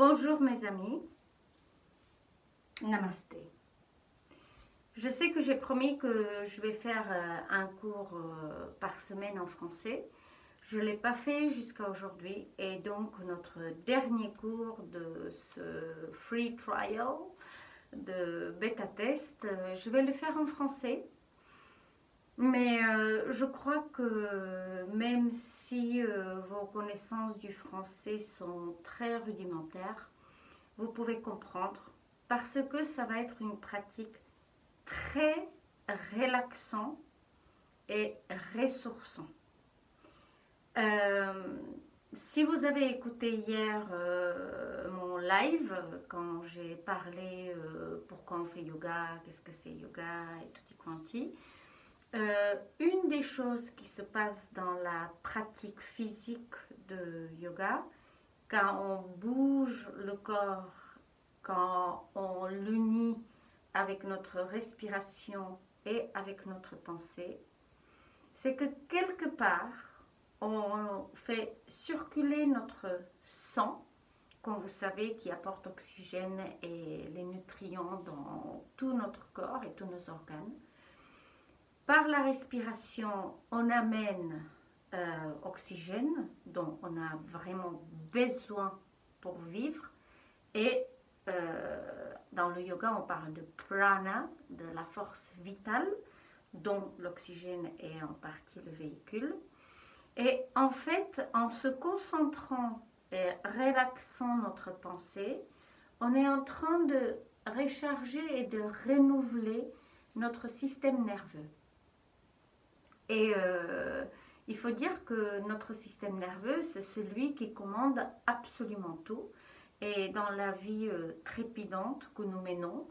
Bonjour mes amis, Namasté. Je sais que j'ai promis que je vais faire un cours par semaine en français. Je ne l'ai pas fait jusqu'à aujourd'hui et donc notre dernier cours de ce free trial de bêta test, je vais le faire en français. Mais je crois que même si vos connaissances du français sont très rudimentaires, vous pouvez comprendre parce que ça va être une pratique très relaxante et ressourçant. Si vous avez écouté hier mon live, quand j'ai parlé pourquoi on fait yoga, qu'est-ce que c'est yoga et tutti quanti, une des choses qui se passe dans la pratique physique de yoga, quand on bouge le corps, quand on l'unit avec notre respiration et avec notre pensée, c'est que quelque part, on fait circuler notre sang, comme vous savez, qui apporte oxygène et les nutriments dans tout notre corps et tous nos organes. Par la respiration, on amène oxygène dont on a vraiment besoin pour vivre. Et dans le yoga, on parle de prana, de la force vitale, dont l'oxygène est en partie le véhicule. Et en fait, en se concentrant et relaxant notre pensée, on est en train de recharger et de renouveler notre système nerveux. Et il faut dire que notre système nerveux, c'est celui qui commande absolument tout. Et dans la vie trépidante que nous menons,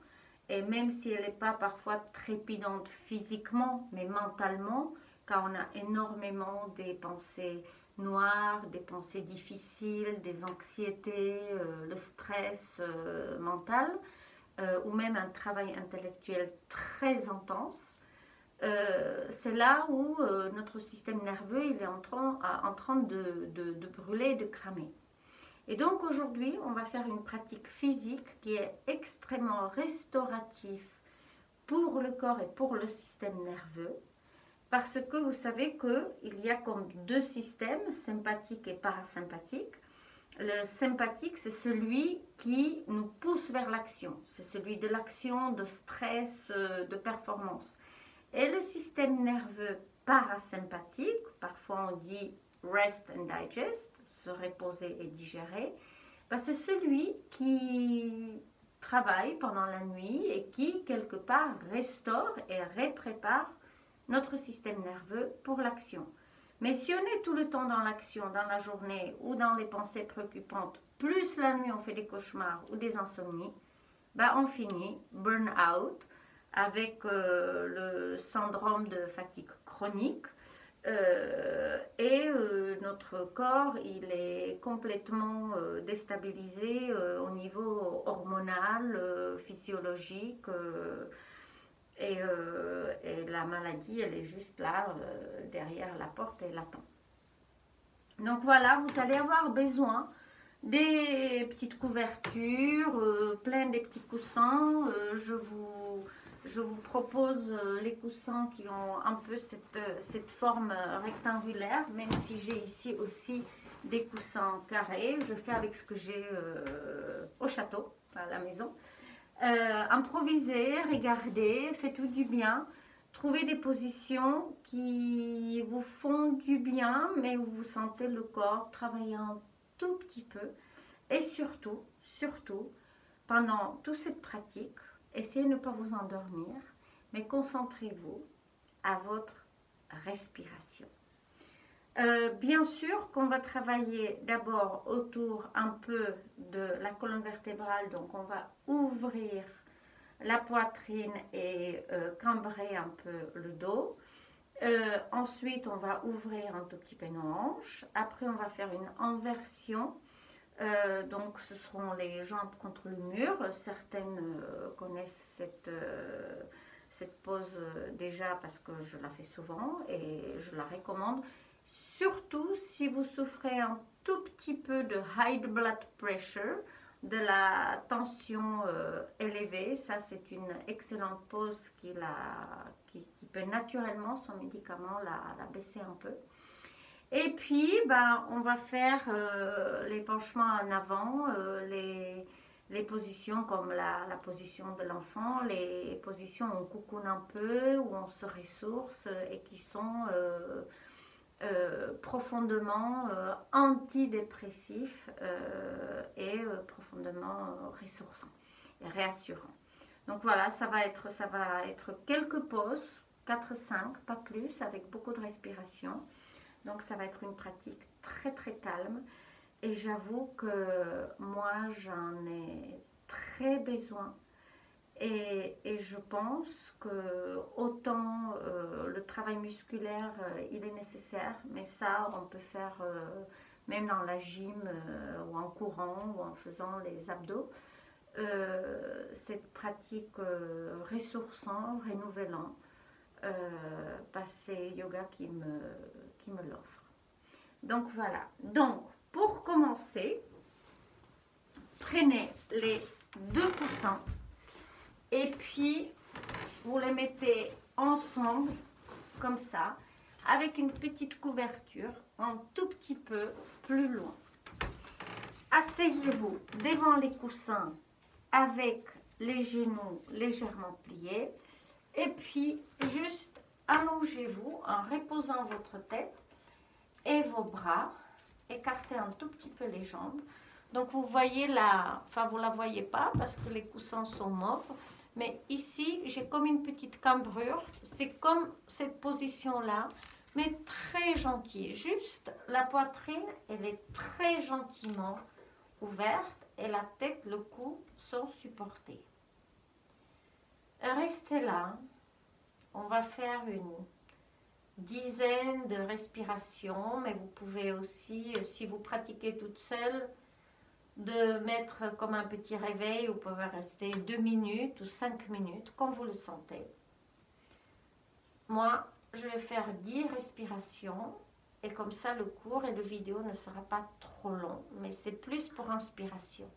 et même si elle n'est pas parfois trépidante physiquement, mais mentalement, quand on a énormément des pensées noires, des pensées difficiles, des anxiétés, le stress mental, ou même un travail intellectuel très intense, c'est là où notre système nerveux il est en train de brûler et de cramer. Et donc aujourd'hui, on va faire une pratique physique qui est extrêmement restaurative pour le corps et pour le système nerveux, parce que vous savez qu'il y a comme deux systèmes, sympathique et parasympathique. Le sympathique, c'est celui qui nous pousse vers l'action, c'est celui de l'action, de stress, de performance. Et le système nerveux parasympathique, parfois on dit rest and digest, se reposer et digérer, ben c'est celui qui travaille pendant la nuit et qui, quelque part, restaure et reprépare notre système nerveux pour l'action. Mais si on est tout le temps dans l'action, dans la journée ou dans les pensées préoccupantes, plus la nuit on fait des cauchemars ou des insomnies, ben on finit burn out, avec le syndrome de fatigue chronique et notre corps il est complètement déstabilisé au niveau hormonal, physiologique et la maladie elle est juste là derrière la porte et l'attend. Donc voilà, vous allez avoir besoin des petites couvertures, plein des petits coussins. Je vous propose les coussins qui ont un peu cette forme rectangulaire, même si j'ai ici aussi des coussins carrés. Je fais avec ce que j'ai au château, à la maison. Improvisez, regardez, faites-vous du bien. Trouvez des positions qui vous font du bien, mais où vous sentez le corps travailler un tout petit peu. Et surtout, pendant toute cette pratique, essayez de ne pas vous endormir, mais concentrez-vous à votre respiration. Bien sûr qu'on va travailler d'abord autour un peu de la colonne vertébrale, donc on va ouvrir la poitrine et cambrer un peu le dos. Ensuite, on va ouvrir un tout petit peu nos hanches. Après, on va faire une inversion. Donc ce seront les jambes contre le mur. Certaines connaissent cette pose déjà parce que je la fais souvent et je la recommande. Surtout si vous souffrez un tout petit peu de high blood pressure, de la tension élevée. Ça, c'est une excellente pose qui peut naturellement, sans médicament, la baisser un peu. Et puis, ben, on va faire les penchements en avant, les positions comme la position de l'enfant, les positions où on coucoune un peu, où on se ressource et qui sont profondément antidépressifs et profondément ressourçants et réassurants. Donc voilà, ça va être quelques pauses, 4-5, pas plus, avec beaucoup de respiration. Donc ça va être une pratique très très calme. Et j'avoue que moi j'en ai très besoin. Et je pense que autant le travail musculaire, il est nécessaire, mais ça, on peut faire même dans la gym ou en courant ou en faisant les abdos. Cette pratique ressourçant, renouvelant, c'est yoga qui me l'offre. Donc voilà. Donc, pour commencer, prenez les 2 coussins et puis vous les mettez ensemble comme ça avec une petite couverture un tout petit peu plus loin. Asseyez-vous devant les coussins avec les genoux légèrement pliés et puis juste allongez-vous en reposant votre tête et vos bras. Écartez un tout petit peu les jambes. Donc vous voyez là, enfin vous ne la voyez pas parce que les coussins sont mauves. Mais ici, j'ai comme une petite cambrure. C'est comme cette position-là, mais très gentille. Juste la poitrine, elle est très gentiment ouverte et la tête, le cou sont supportés. Restez là. On va faire une dizaine de respirations, mais vous pouvez aussi, si vous pratiquez toute seule, de mettre comme un petit réveil. Vous pouvez rester 2 minutes ou 5 minutes, comme vous le sentez. Moi, je vais faire 10 respirations et comme ça, le cours et le vidéo ne sera pas trop long, mais c'est plus pour inspiration.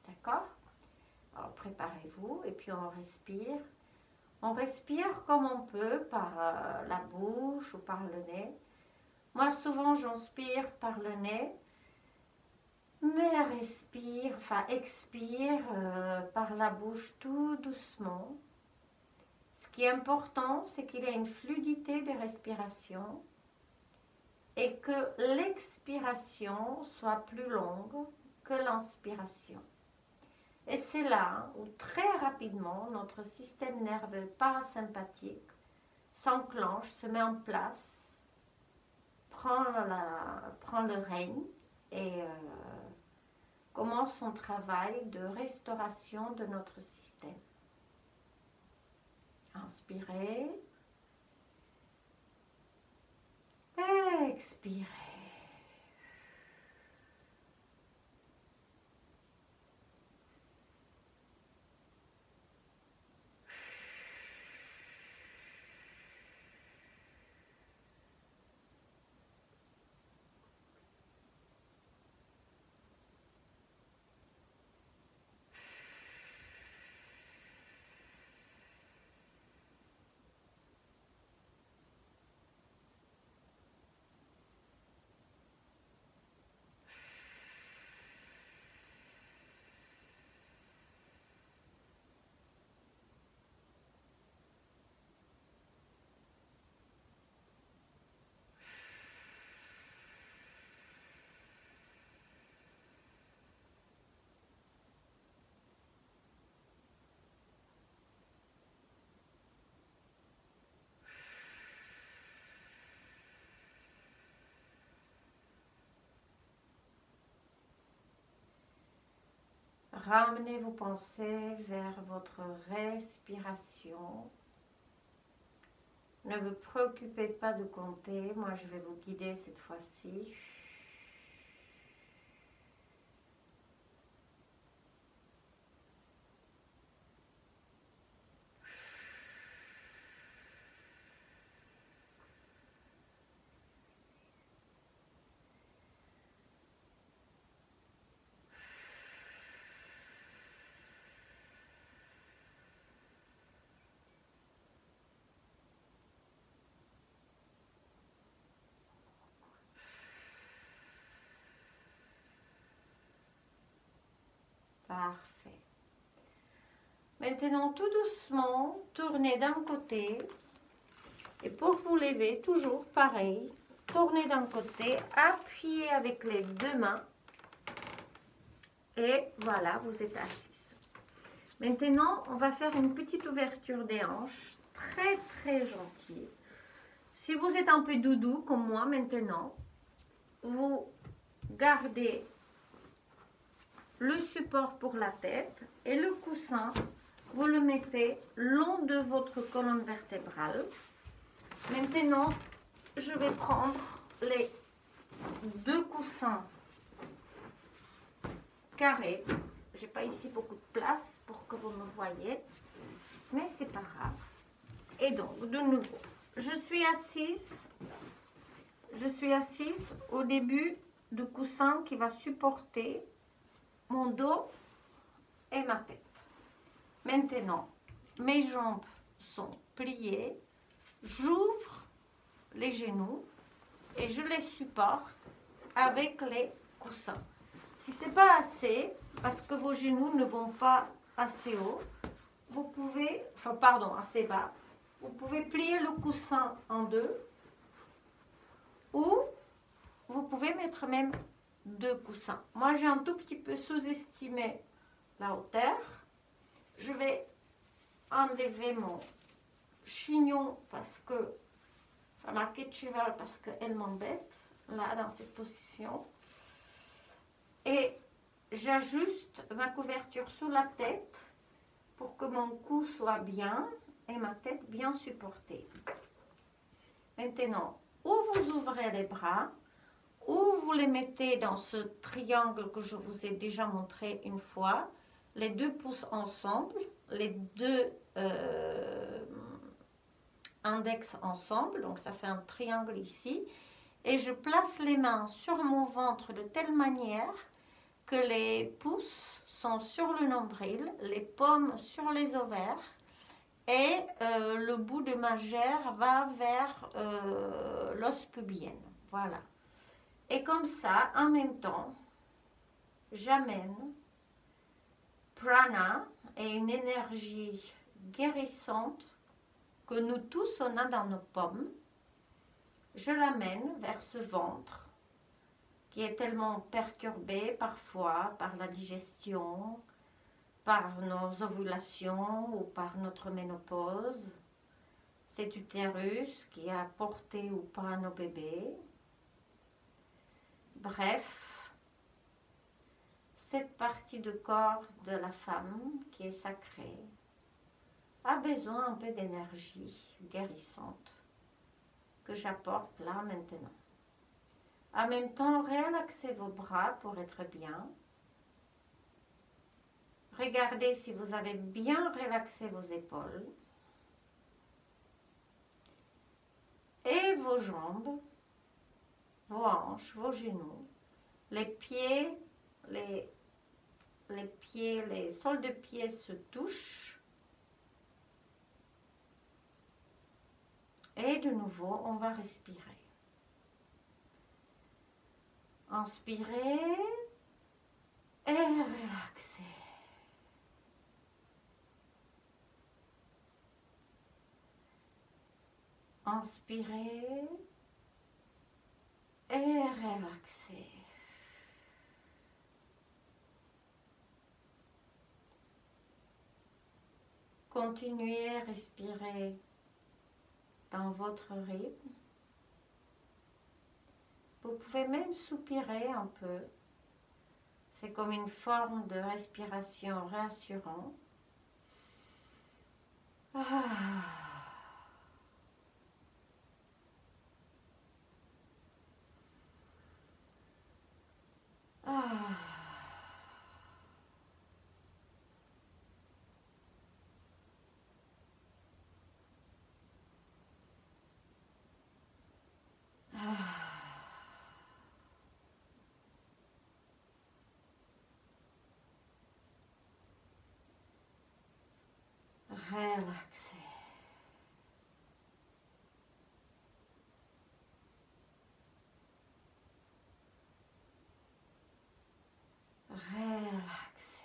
D'accord? Alors, préparez-vous et puis on respire. On respire comme on peut, par la bouche ou par le nez. Moi, souvent, j'inspire par le nez, mais expire par la bouche tout doucement. Ce qui est important, c'est qu'il y ait une fluidité de respiration et que l'expiration soit plus longue que l'inspiration. Et c'est là où très rapidement notre système nerveux parasympathique s'enclenche, se met en place, prend le règne et commence son travail de restauration de notre système. Inspirez, expirez. Ramenez vos pensées vers votre respiration. Ne vous préoccupez pas de compter. Moi, je vais vous guider cette fois-ci. Parfait. Maintenant, tout doucement, tournez d'un côté. Et pour vous lever, toujours pareil. Tournez d'un côté, appuyez avec les deux mains. Et voilà, vous êtes assise. Maintenant, on va faire une petite ouverture des hanches. Très, très gentille. Si vous êtes un peu doudou comme moi maintenant, vous gardez le support pour la tête et le coussin, vous le mettez long de votre colonne vertébrale. Maintenant, je vais prendre les deux coussins carrés. J'ai pas ici beaucoup de place pour que vous me voyez, mais c'est pas grave. Et donc, de nouveau, je suis assise au début du coussin qui va supporter mon dos et ma tête. Maintenant, mes jambes sont pliées, j'ouvre les genoux et je les supporte avec les coussins. Si ce n'est pas assez, parce que vos genoux ne vont pas assez haut, vous pouvez, assez bas, vous pouvez plier le coussin en deux ou vous pouvez mettre même deux coussins. Moi, j'ai un tout petit peu sous-estimé la hauteur. Je vais enlever mon chignon parce que, ma queue de cheval parce qu'elle m'embête, là, dans cette position. Et j'ajuste ma couverture sous la tête pour que mon cou soit bien et ma tête bien supportée. Maintenant, ou vous ouvrez les bras, ou vous les mettez dans ce triangle que je vous ai déjà montré une fois, les deux pouces ensemble, les deux index ensemble, donc ça fait un triangle ici, et je place les mains sur mon ventre de telle manière que les pouces sont sur le nombril, les paumes sur les ovaires, et le bout de ma gerre va vers l'os pubien. Voilà. Et comme ça, en même temps, j'amène prana et une énergie guérissante que nous tous on a dans nos paumes. Je l'amène vers ce ventre qui est tellement perturbé parfois par la digestion, par nos ovulations ou par notre ménopause. Cet utérus qui a porté ou pas nos bébés. Bref, cette partie du corps de la femme qui est sacrée a besoin un peu d'énergie guérissante que j'apporte là maintenant. En même temps, relaxez vos bras pour être bien. Regardez si vous avez bien relaxé vos épaules et vos jambes, vos hanches, vos genoux, les pieds, les soles de pieds se touchent. Et de nouveau, on va respirer. Inspirez et relaxez. Inspirez et relaxez. Continuez à respirer dans votre rythme. Vous pouvez même soupirer un peu. C'est comme une forme de respiration rassurante. Ah. Ah. Relaxez. Relaxez.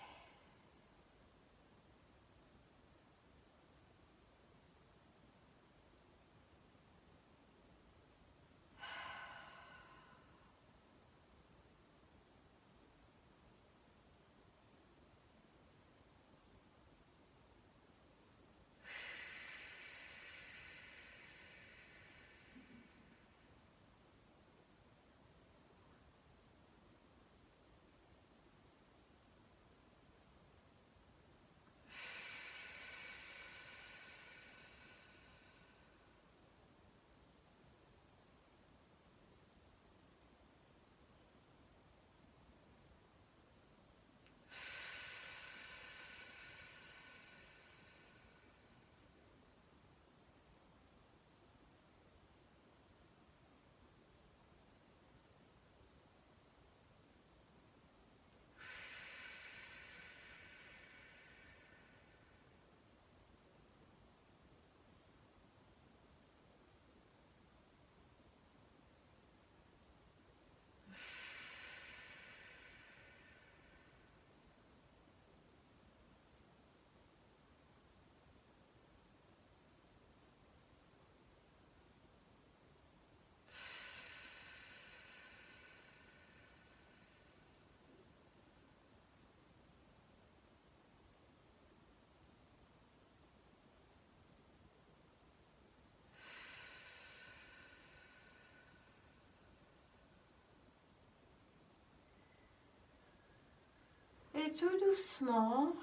tout doucement,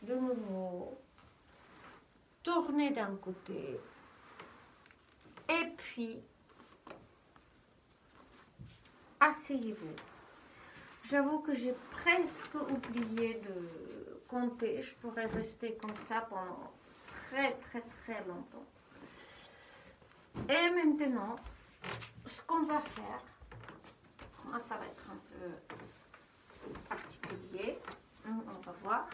de nouveau, tournez d'un côté et puis asseyez-vous. J'avoue que j'ai presque oublié de compter. Je pourrais rester comme ça pendant très longtemps. Et maintenant, ce qu'on va faire, moi ça va être un peu particulier, on va voir.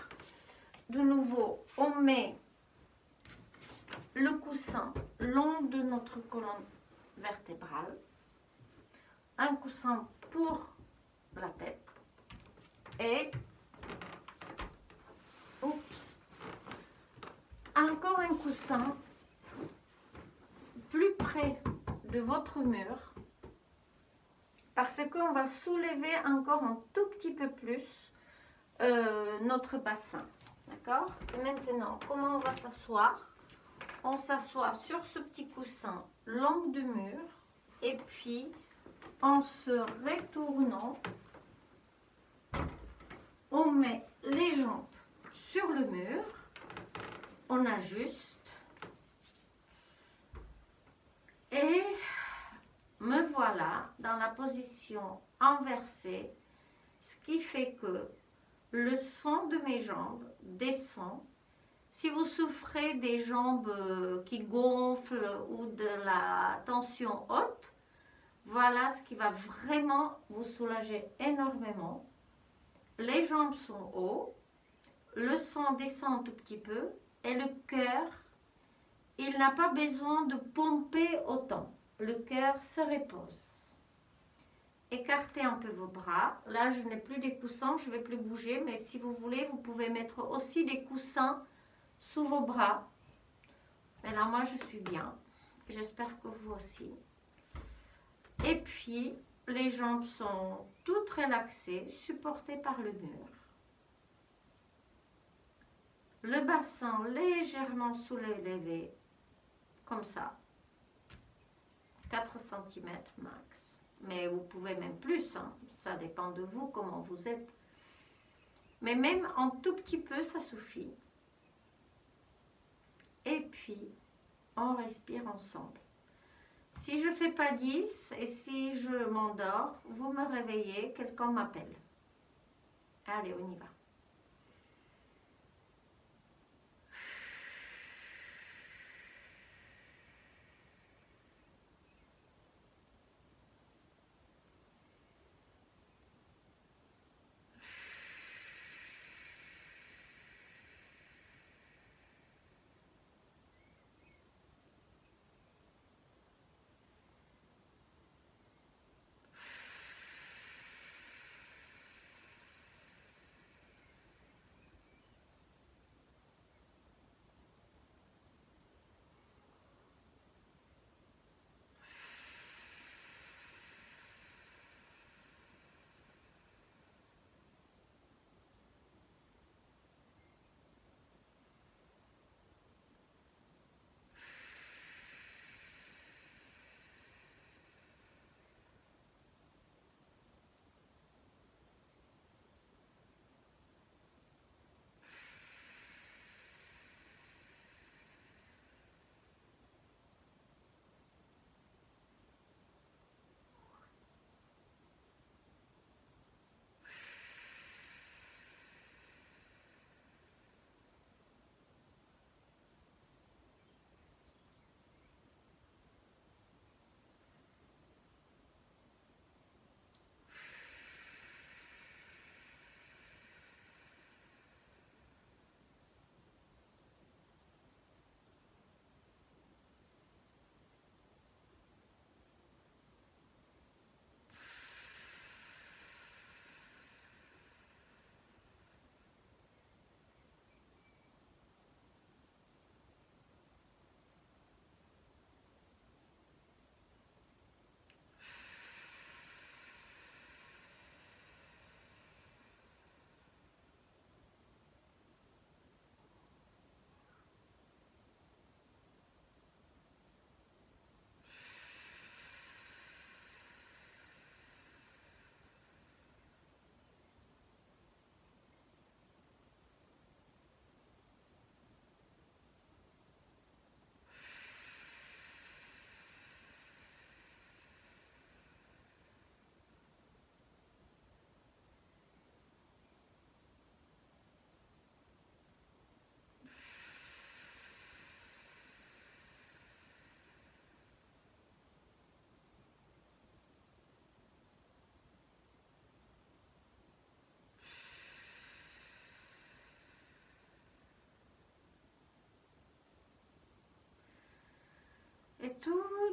De nouveau, on met le coussin long de notre colonne vertébrale, un coussin pour la tête et oups, encore un coussin plus près de votre mur parce qu'on va soulever encore un tout petit peu plus notre bassin. D'accord? Maintenant, comment on va s'asseoir? On s'assoit sur ce petit coussin long de mur et puis en se retournant, on met les jambes sur le mur, on ajuste et me voilà dans la position inversée, ce qui fait que le son de mes jambes descend. Si vous souffrez des jambes qui gonflent ou de la tension haute, voilà ce qui va vraiment vous soulager énormément. Les jambes sont hauts, le son descend un tout petit peu et le cœur, il n'a pas besoin de pomper autant. Le cœur se repose. Écartez un peu vos bras. Là, je n'ai plus des coussins, je ne vais plus bouger, mais si vous voulez, vous pouvez mettre aussi des coussins sous vos bras. Mais là, moi, je suis bien. J'espère que vous aussi. Et puis, les jambes sont toutes relaxées, supportées par le mur. Le bassin légèrement soulevé, comme ça. 4 cm max. Mais vous pouvez même plus, hein. Ça dépend de vous, comment vous êtes. Mais même un tout petit peu, ça suffit. Et puis, on respire ensemble. Si je ne fais pas 10 et si je m'endors, vous me réveillez, quelqu'un m'appelle. Allez, on y va.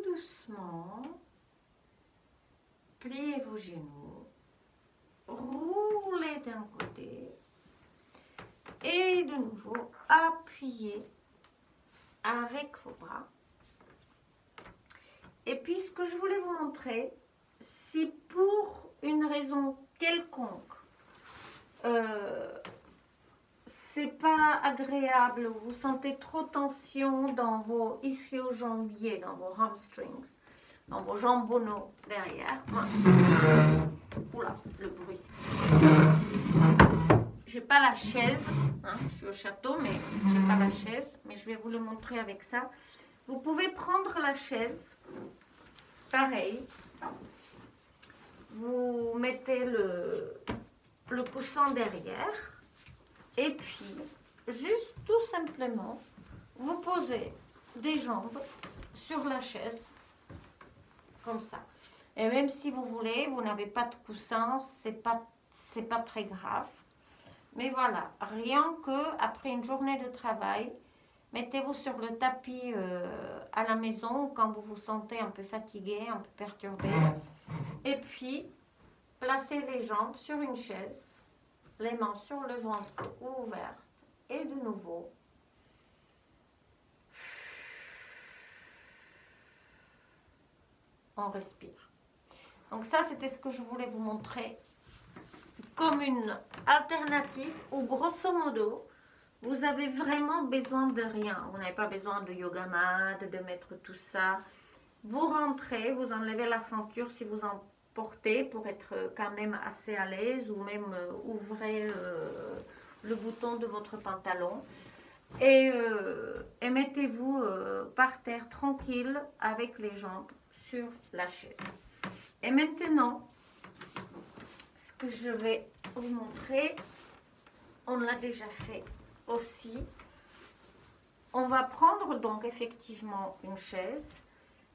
doucement, pliez vos genoux, roulez d'un côté et de nouveau appuyez avec vos bras. Et puis ce que je voulais vous montrer, si pour une raison quelconque, c'est pas agréable, vous sentez trop tension dans vos ischio-jambiers, dans vos hamstrings, dans vos jambonneaux derrière. Moi, ici, oula, le bruit. J'ai pas la chaise, hein, je suis au château, mais j'ai pas la chaise, mais je vais vous le montrer avec ça. Vous pouvez prendre la chaise, pareil, vous mettez le coussin derrière, et puis, juste tout simplement, vous posez des jambes sur la chaise, comme ça. Et même si vous voulez, vous n'avez pas de coussin, c'est pas très grave. Mais voilà, rien que après une journée de travail, mettez-vous sur le tapis à la maison quand vous vous sentez un peu fatigué, un peu perturbé. Et puis, placez les jambes sur une chaise, les mains sur le ventre ouvert. Et de nouveau, on respire. Donc ça, c'était ce que je voulais vous montrer comme une alternative où, grosso modo, vous avez vraiment besoin de rien. Vous n'avez pas besoin de yoga mat, de mettre tout ça. Vous rentrez, vous enlevez la ceinture si vous en portez pour être quand même assez à l'aise, ou même ouvrez le bouton de votre pantalon. Et mettez-vous par terre tranquille avec les jambes sur la chaise. Et maintenant, ce que je vais vous montrer, on l'a déjà fait aussi. On va prendre donc effectivement une chaise.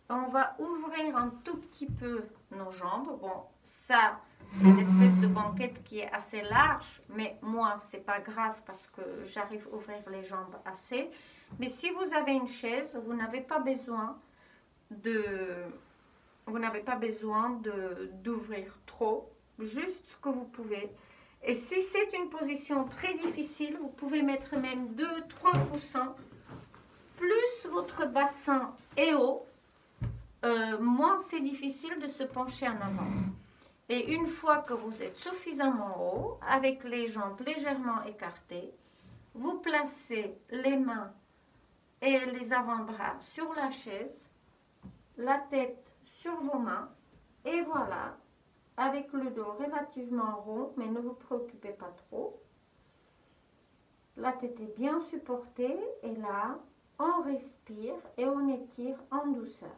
On va ouvrir un tout petit peu nos jambes. Bon, ça, c'est une espèce de banquette qui est assez large, mais moi, c'est pas grave parce que j'arrive à ouvrir les jambes assez. Mais si vous avez une chaise, vous n'avez pas besoin d'ouvrir trop, juste ce que vous pouvez. Et si c'est une position très difficile, vous pouvez mettre même 2-3 coussins, plus votre bassin est haut, moins c'est difficile de se pencher en avant. Et une fois que vous êtes suffisamment haut, avec les jambes légèrement écartées, vous placez les mains et les avant-bras sur la chaise, la tête sur vos mains, et voilà, avec le dos relativement rond, mais ne vous préoccupez pas trop. La tête est bien supportée, et là, on respire et on étire en douceur.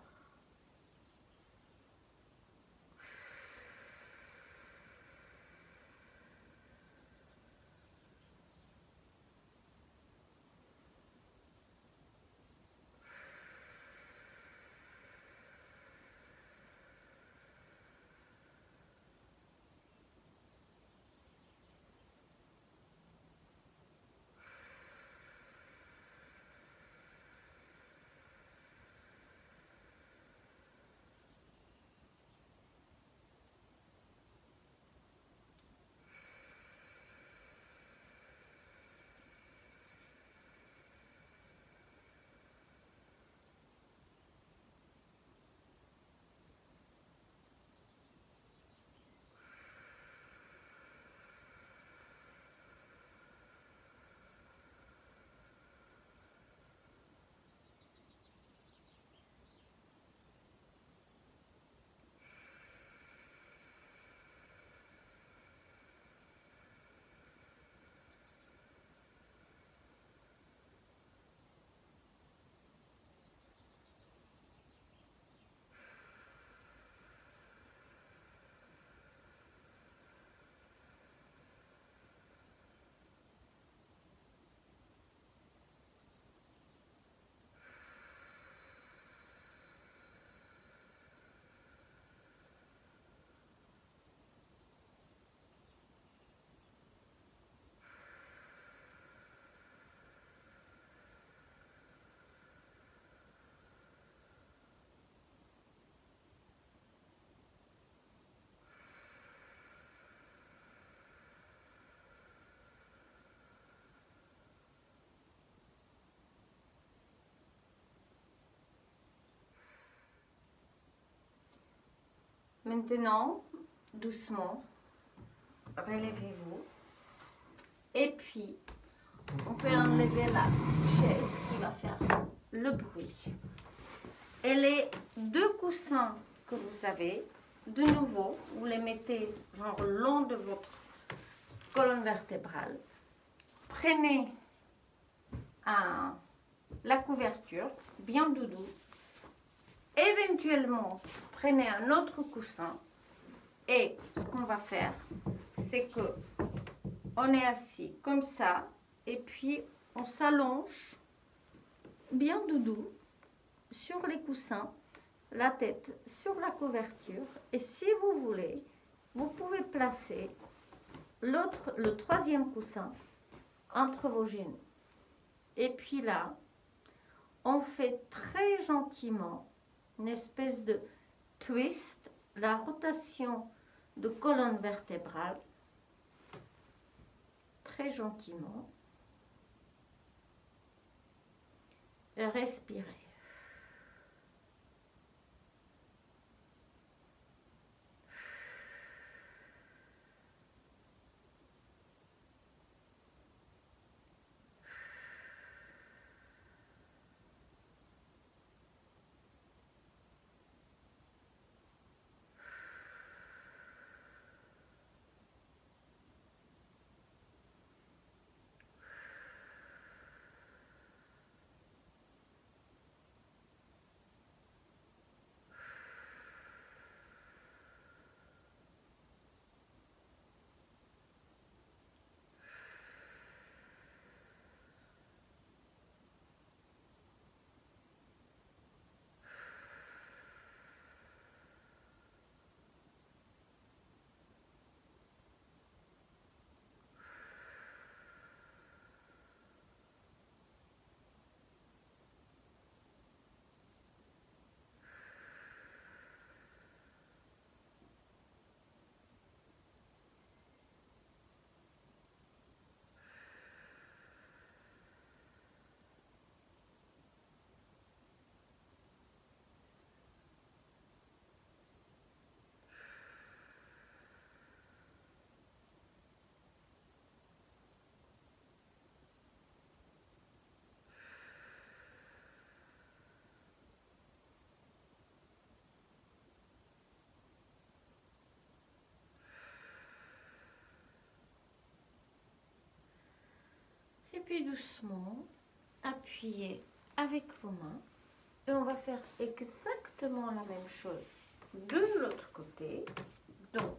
Maintenant, doucement, relevez-vous. Et puis, on peut enlever la chaise qui va faire le bruit. Et les deux coussins que vous avez, de nouveau, vous les mettez genre le long de votre colonne vertébrale. Prenez la couverture, bien doudou. Éventuellement, prenez un autre coussin. Et ce qu'on va faire, c'est que on est assis comme ça. Et puis, on s'allonge bien doudou sur les coussins, la tête sur la couverture. Et si vous voulez, vous pouvez placer le troisième coussin entre vos genoux. Et puis là, on fait très gentiment une espèce de twist, la rotation de colonne vertébrale, très gentiment. Et respirez. Et puis doucement, appuyez avec vos mains. Et on va faire exactement la même chose de l'autre côté. Donc,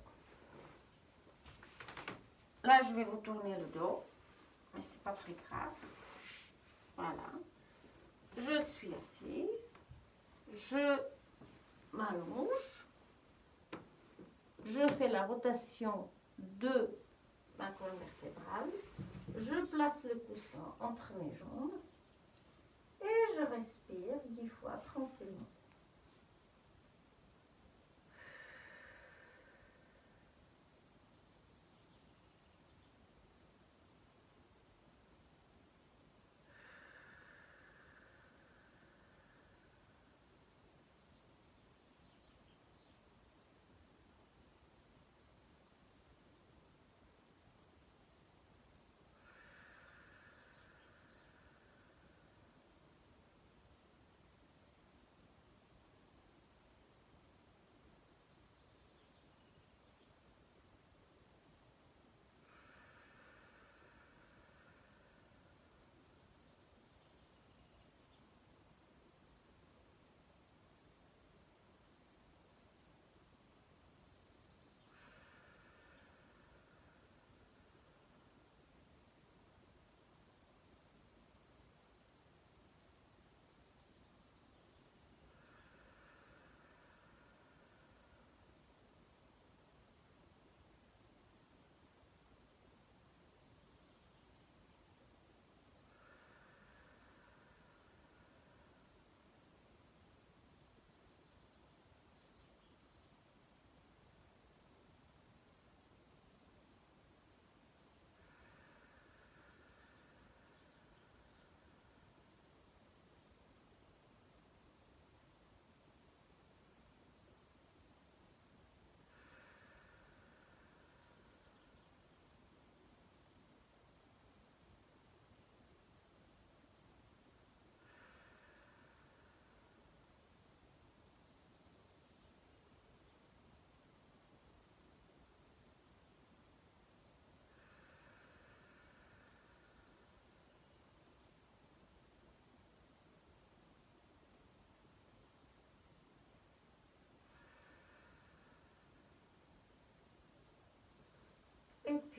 là, je vais vous tourner le dos, mais c'est pas très grave. Voilà. Je suis assise. Je m'allonge. Je fais la rotation de ma colonne vertébrale. Je place le coussin entre mes jambes. Et je respire 10 fois tranquillement.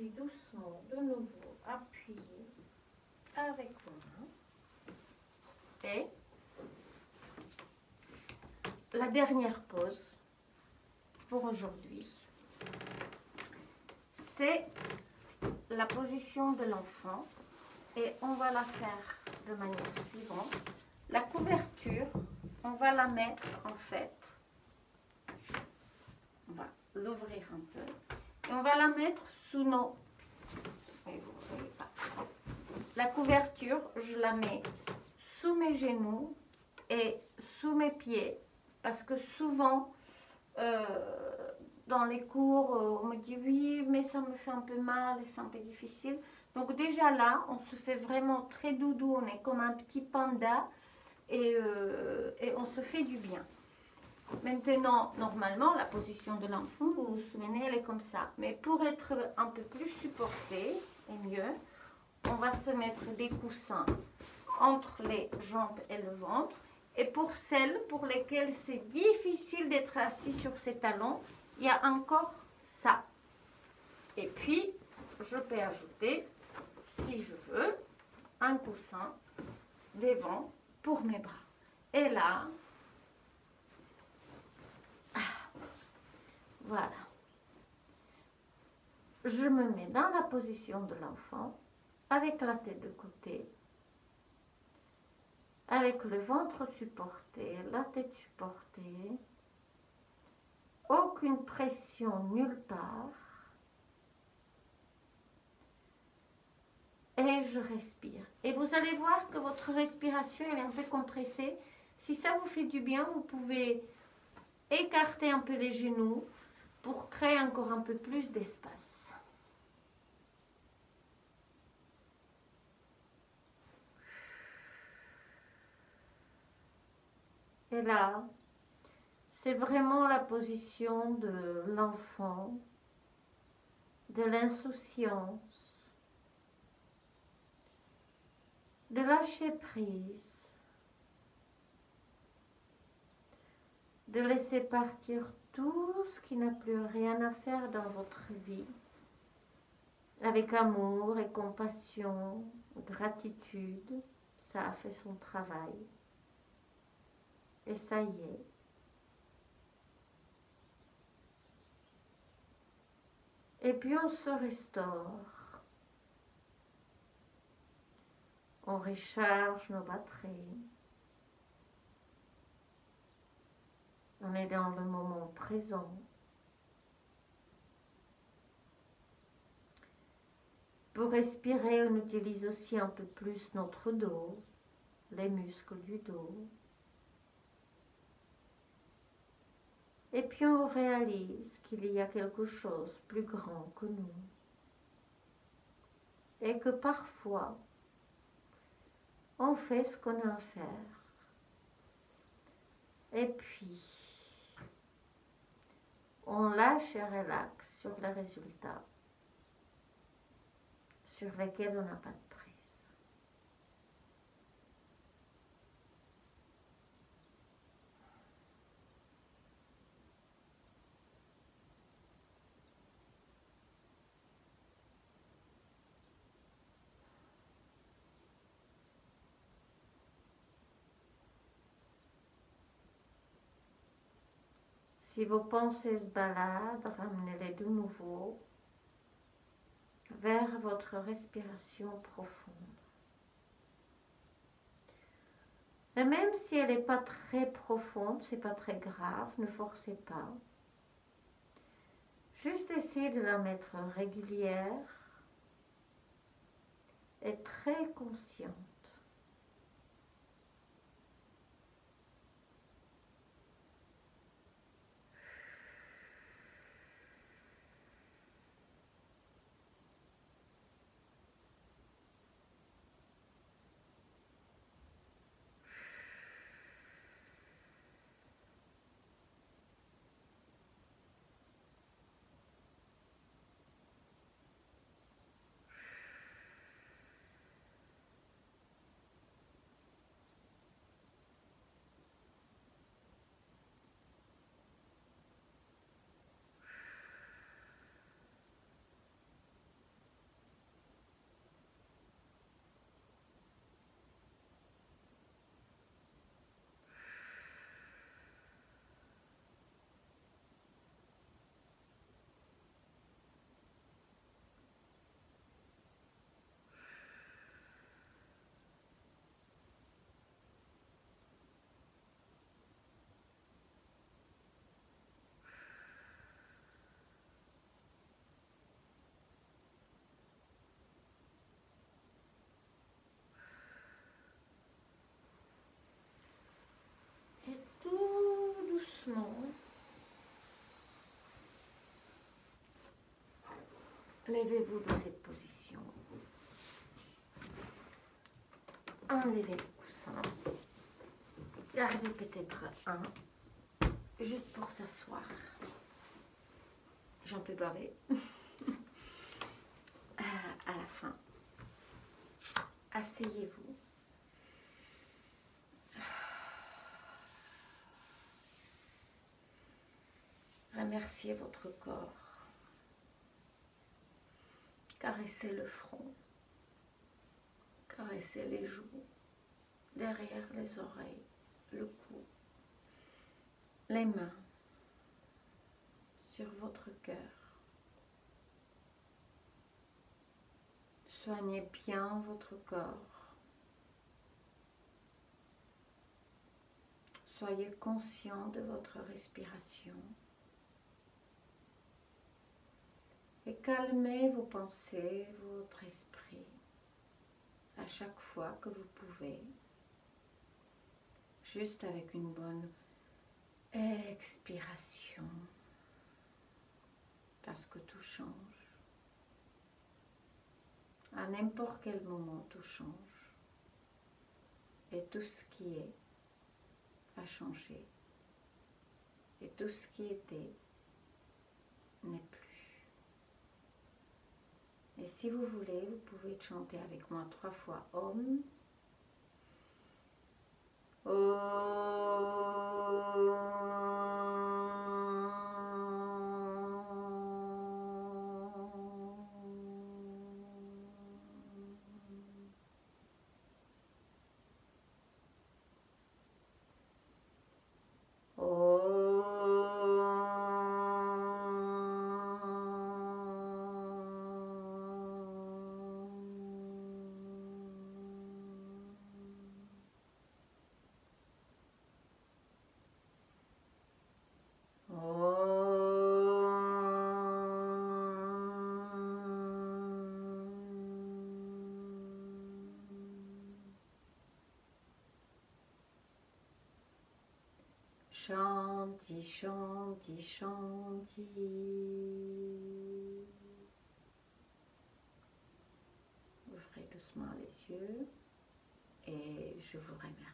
puis doucement, de nouveau, appuyez avec vos mains. Et la dernière pose pour aujourd'hui, c'est la position de l'enfant. Et on va la faire de manière suivante. La couverture, on va la mettre en fait, on va l'ouvrir un peu, et on va la mettre sous nos... Vous voyez pas. La couverture, je la mets sous mes genoux et sous mes pieds, parce que souvent, dans les cours, on me dit oui, mais ça me fait un peu mal et c'est un peu difficile. Donc déjà là, on se fait vraiment très doudou, on est comme un petit panda et on se fait du bien. Maintenant, normalement, la position de l'enfant, vous vous souvenez, elle est comme ça. Mais pour être un peu plus supporté et mieux, on va se mettre des coussins entre les jambes et le ventre. Et pour celles pour lesquelles c'est difficile d'être assis sur ses talons, il y a encore ça. Et puis, je peux ajouter, si je veux, un coussin devant pour mes bras. Et là, voilà. Je me mets dans la position de l'enfant, avec la tête de côté, avec le ventre supporté, la tête supportée, aucune pression nulle part. Et je respire. Et vous allez voir que votre respiration elle est un peu compressée. Si ça vous fait du bien, vous pouvez écarter un peu les genoux pour créer encore un peu plus d'espace. Et là, c'est vraiment la position de l'enfant, de l'insouciance, de lâcher prise, de laisser partir tout ce qui n'a plus rien à faire dans votre vie, avec amour et compassion, gratitude, ça a fait son travail. Et ça y est. Et puis on se restaure. On recharge nos batteries. On est dans le moment présent. Pour respirer, on utilise aussi un peu plus notre dos, les muscles du dos. Et puis on réalise qu'il y a quelque chose de plus grand que nous. Et que parfois, on fait ce qu'on a à faire. Et puis, on lâche et relaxe sur les résultats sur lesquels on n'a pas de prise. Si vos pensées se baladent, ramenez-les de nouveau vers votre respiration profonde. Et même si elle n'est pas très profonde, c'est pas très grave, ne forcez pas. Juste essayez de la mettre régulière et très consciente. Levez-vous de cette position. Enlevez les coussins. Gardez peut-être un, juste pour s'asseoir. J'ai un peu bavé. À la fin, asseyez-vous. Remerciez votre corps. Caressez le front. Caressez les joues, derrière les oreilles, le cou, les mains sur votre cœur. Soignez bien votre corps. Soyez conscient de votre respiration. Et calmez vos pensées, votre esprit, à chaque fois que vous pouvez, juste avec une bonne expiration, parce que tout change. À n'importe quel moment, tout change. Et tout ce qui est va changer. Et tout ce qui était n'est plus. Et si vous voulez, vous pouvez chanter avec moi 3 fois Om. Shanti, Shanti, Shanti. Ouvrez doucement les yeux et je vous remercie.